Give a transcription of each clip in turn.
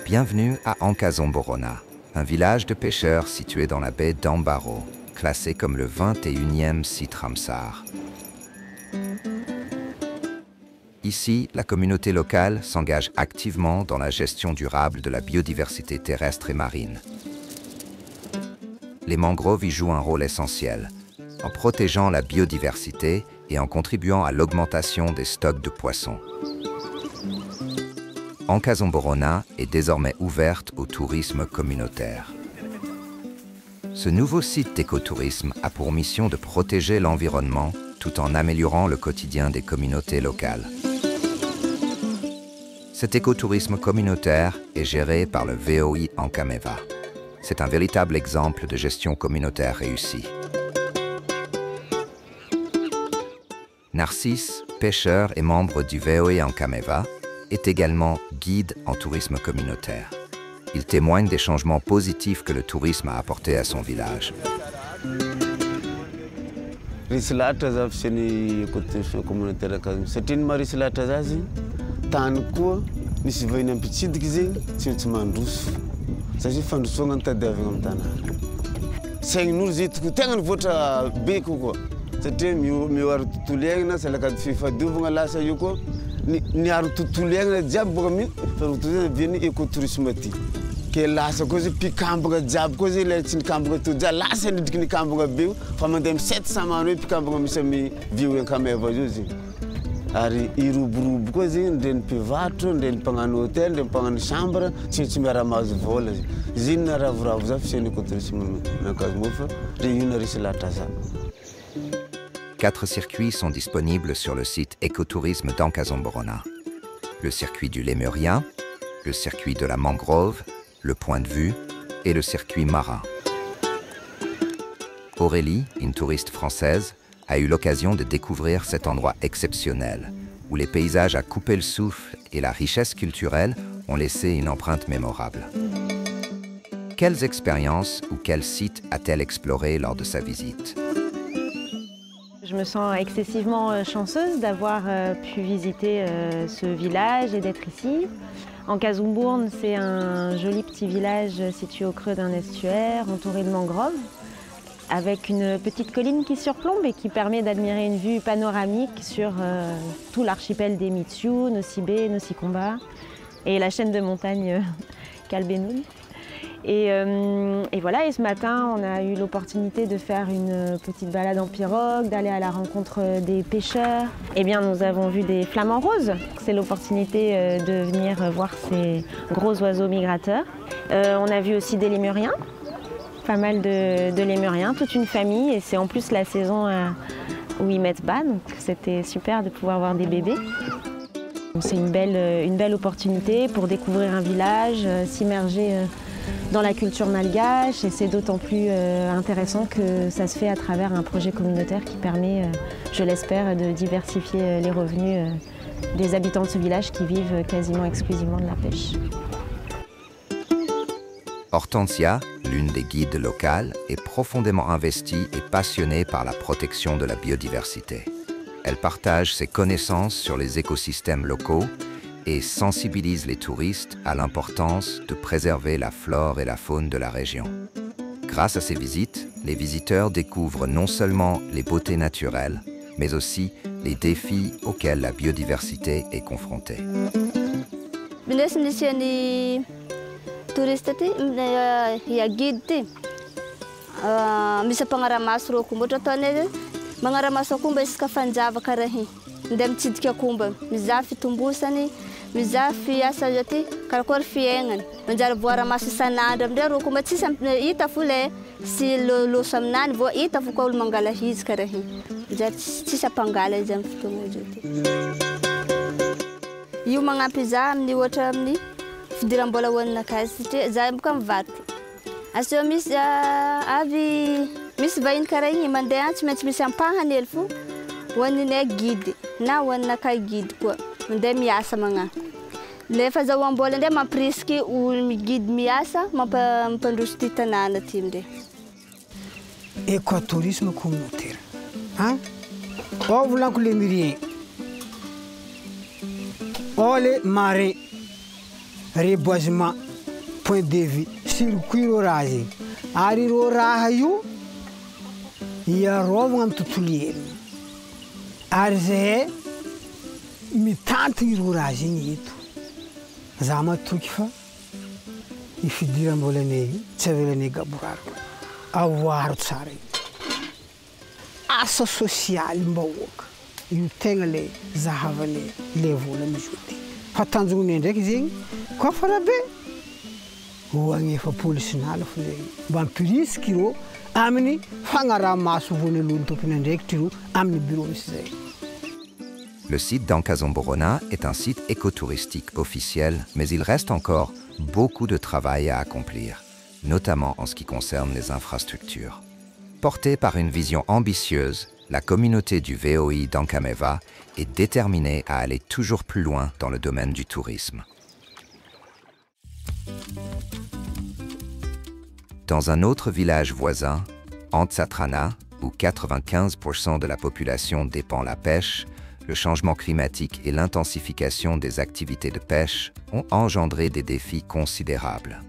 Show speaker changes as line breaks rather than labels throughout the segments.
Bienvenue à Ankazomborona, un village de pêcheurs situé dans la baie d'Ambaro, classé comme le 21e site Ramsar. Ici, la communauté locale s'engage activement dans la gestion durable de la biodiversité terrestre et marine. Les mangroves y jouent un rôle essentiel, en protégeant la biodiversité et en contribuant à l'augmentation des stocks de poissons. Ankazomborona est désormais ouverte au tourisme communautaire. Ce nouveau site d'écotourisme a pour mission de protéger l'environnement tout en améliorant le quotidien des communautés locales. Cet écotourisme communautaire est géré par le VOI Ankhameva. C'est un véritable exemple de gestion communautaire réussie. Narcisse, pêcheur et membre du VOI Ankhameva, est également guide en tourisme communautaire. Il témoigne des changements positifs que le tourisme a apportés à son village.
Ni aru tutulenga jabbo mi vini écotourisme ti ke lasa kozi pikambuga jab kozi le tin kambuga tu ja lasa ni dikni kambuga be famandem 700 manu pikambuga mi sami viu Ankhameva jozi ari irubrubu kozi nden pivato nden pangan hotel nden pangan chambre tsimera mazu vola zinna ravravu za fini écotourisme na Kazmofa de Yunarislatasa.
4 circuits sont disponibles sur le site écotourisme d'Ankazomborona. Le circuit du lémurien, le circuit de la mangrove, le point de vue et le circuit marin. Aurélie, une touriste française, a eu l'occasion de découvrir cet endroit exceptionnel, où les paysages à couper le souffle et la richesse culturelle ont laissé une empreinte mémorable. Quelles expériences ou quels sites a-t-elle exploré lors de sa visite ?
Je me sens excessivement chanceuse d'avoir pu visiter ce village et d'être ici. Ankazomborn, c'est un joli petit village situé au creux d'un estuaire, entouré de mangroves, avec une petite colline qui surplombe et qui permet d'admirer une vue panoramique sur tout l'archipel des Mitsu, Nossi-Be, Nossi-Komba et la chaîne de montagnes Kalbenoun. Et voilà, et ce matin, on a eu l'opportunité de faire une petite balade en pirogue, d'aller à la rencontre des pêcheurs. Eh bien, nous avons vu des flamants roses. C'est l'opportunité de venir voir ces gros oiseaux migrateurs. On a vu aussi des lémuriens, pas mal de lémuriens, toute une famille. Et c'est en plus la saison où ils mettent bas, donc c'était super de pouvoir voir des bébés. C'est une belle opportunité pour découvrir un village, s'immerger dans la culture malgache, et c'est d'autant plus intéressant que ça se fait à travers un projet communautaire qui permet, je l'espère, de diversifier les revenus des habitants de ce village qui vivent quasiment exclusivement de la pêche.
Hortensia, l'une des guides locales, est profondément investie et passionnée par la protection de la biodiversité. Elle partage ses connaissances sur les écosystèmes locaux et sensibilise les touristes à l'importance de préserver la flore et la faune de la région. Grâce à ces visites, les visiteurs découvrent non seulement les beautés naturelles, mais aussi les défis auxquels la biodiversité est confrontée.
Mizafy asa jati karakory fiaignana manjary voaramaso isan'andro amindray rô koa tsisy hita fo le sy loso aminany vao hita fo koa olo mangala izy karaha igny manjary tsisy ampangala izy amin'ny fotoagna izy ty. Io magnampy za amin'ny ohatra amin'ny fidiram-bola hoaninakazy satria za boka mivarotra. Aseo misy avy misy vahiny karaha igny mandeha tsy maintsy misy ampahany hely fo hoaninay guide na hoaninakay guide koa. Mandeha miasa magnano. Le fahazahoam-bola ndray mampirisky olo guide miasa mampandroso ty tanàna ty ndray.
Écotourisme communautaire. Ao volaniko lémurien. Ao le marin, reboisement. point de vue circuit ro raha zegny ary ro raha io iarovagna amin'ny tontolo iainana ary zahay mitantiny ro raha zegny eto za matoky fa i fidiram-bolanay io tsy avelanay gaborariko avoaro tsara io asa sosialy mbahoaka io tegna le zahava le vola mizoty fa tanjognonay ndraiky zegny koa fa rabe ho agnefa polisinala fo zegny mba ampirisika ireo amin'ny fagnaraha-maso voanalohany tompon'andraikitra ireo amin'ny bureau misy zay.
Le site d'Ankazomborona est un site écotouristique officiel, mais il reste encore beaucoup de travail à accomplir, notamment en ce qui concerne les infrastructures. Portée par une vision ambitieuse, la communauté du VOI d'Ankhameva est déterminée à aller toujours plus loin dans le domaine du tourisme. Dans un autre village voisin, Antsatrana, où 95% de la population dépend de la pêche, le changement climatique et l'intensification des activités de pêche ont engendré des défis considérables.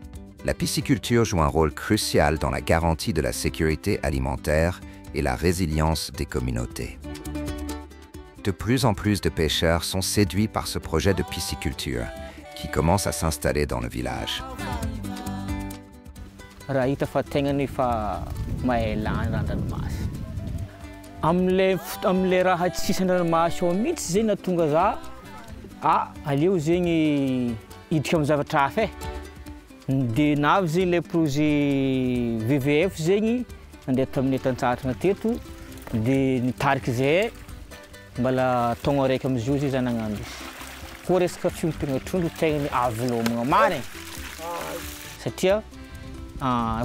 La pisciculture joue un rôle crucial dans la garantie de la sécurité alimentaire et la résilience des communautés. De plus en plus de pêcheurs sont séduits par ce projet de pisciculture qui commence à s'installer dans le village.
Amle raha tsisy andranomasy mihitsy zegny natonga za aleo zegny idika amin'ny zavatra hafa dia navy zegny le projet VVF zegny andeha tamin'ny Tantsaratra teto dia nitariky zay mbala taogno araiky amizio zay za nagnano koa resaka fiompiagna trondro tegna avelomagna marigny satria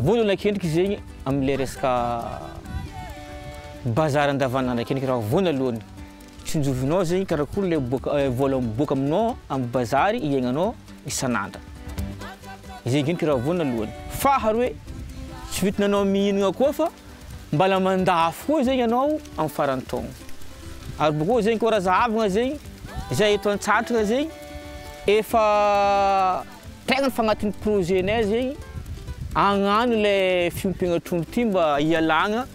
voalohany akendriky zegny am'le resaka bazar andavanandro akendriky raha voanalohany tsinjovinao zegny karakory le vola miboaka aminao amin'ny bazary iaignanao isan'andro zegny akendriky raha voanalohany faharoe tsy vitananao mihinagna koa fa mbala mandafo koa zegny ianao amin'ny farantaogno ary bokao zegny koa raha zahavagna zegny zay eto Antsatraka zegny efa tegna fa agnatin'ny projetnay zegny agnano le fiompiagna trondro ty mba ialagna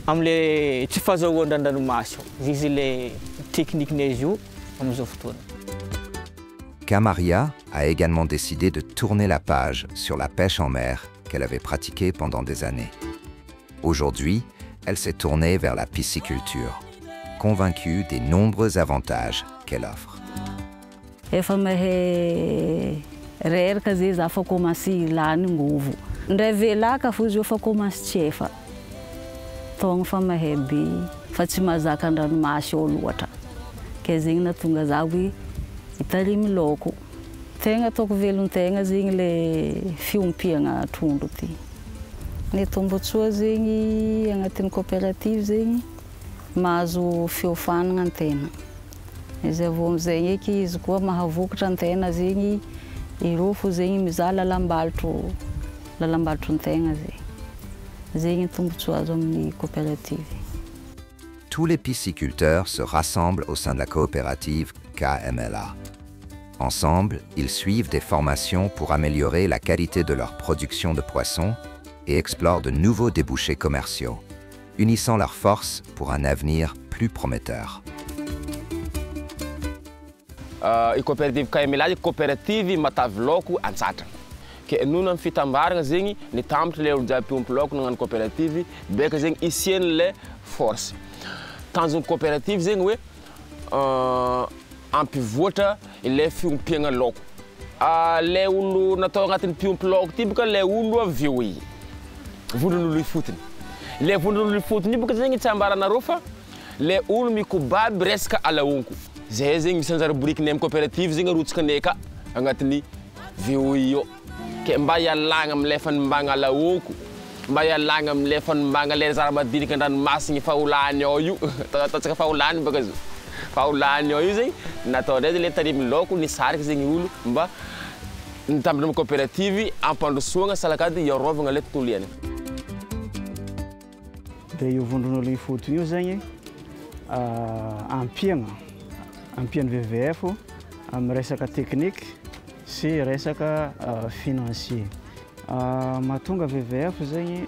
amle tsy fahazahoan-dranomasy izy le technique-nay izy io am'izao fotoana.
Kamaria a également décidé de tourner la page sur la pêche en mer qu'elle avait pratiquée pendant des années. Aujourd'hui, elle s'est tournée vers la pisciculture, convaincue des nombreux avantages qu'elle offre.
Efa mahay reraka zay za fa commencé lany ngovo. Ndray velaka fo izy fa commencé tsefa. Togno fa mahay be fa tsy mazaka andranomasy eo loatra. Ke zegny natonga za hoe itarimy laoko. Tegna ataoko velon-tegna zegny le fiompiagna trondro ty. Ny tombotsoa zegny agnatin'ny coopérative zegny mahazo fiofanagna an-tegna. Izy avy am'zay eky izy koa mahavokatra an-tegna zegny ireo fo zegny mizaha lalambalotron-tegna zegny. Zegny tombotsoa azo amin'ny coopérative.
Tous les pisciculteurs se rassemblent au sein de la coopérative KMLA. Ensemble, ils suivent des formations pour améliorer la qualité de leur production de poissons et explorent de nouveaux débouchés commerciaux, unissant leurs forces pour un avenir plus prometteur.
La coopérative KMLA est coopérative matavy laoko Antsatraka. Ke nuna amin'ny fitambaragna zegny nitambatra le olo jiaby mpiompy laoko nagnano coopérative beka zegny isiany le force. Tanjony coopérative zegny hoe ampivoatra le fiompiagna laoko. Le olo natao agnatin'ny mpiompy laoko ty boka le olo avy eo i. Vonon'olo ifotony. Le vonon'olo ifotony boka zegny tsy ambaranareo fa le olo mikobaby resaka alaonko. Zay zegny misy anjara borikiny amin'ny coopérative zegny arotsakanay ka agnatin'ny VOI io. Ke mba ialagna am'le fanimbagna alaonko, mba ialagna am'le fanimbagna le zara-madinika an-dranomasigny faholany ao io. Ataontsika faholany baka izy. Faholany ao io zegny natao ndray le tarimy laoko nisariky zegny olo mba nitambatra amin'ny coopérative ampandrosoagna salakady iarovagna le tontolo iainana.
Dia io vondron'olo ifotony io zegny ampiagna VVF amin'ny resaka technique sy resaka financier. Mahatonga VVF zegny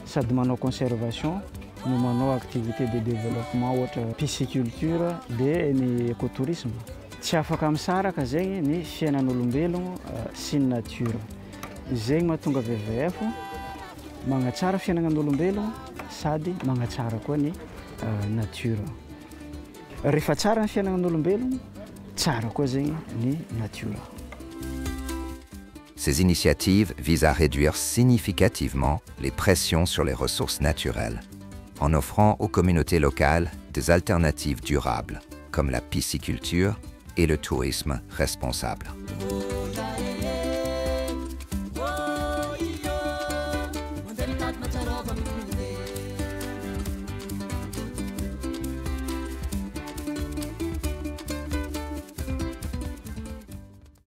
sady manao conservation no manao activité de développement ohatra pisciculture dia ny écotourisme. Tsy afaka misaraka zegny ny fiainan'olombelogno sy ny nature. Zegny mahatonga VVF magnatsara fiainan'olombelogno sady magnatsara koa ny nature. Rehefa tsara ny fiainan'olombelogno, tsara koa zegny ny nature.
Ces initiatives visent à réduire significativement les pressions sur les ressources naturelles, en offrant aux communautés locales des alternatives durables, comme la pisciculture et le tourisme responsable.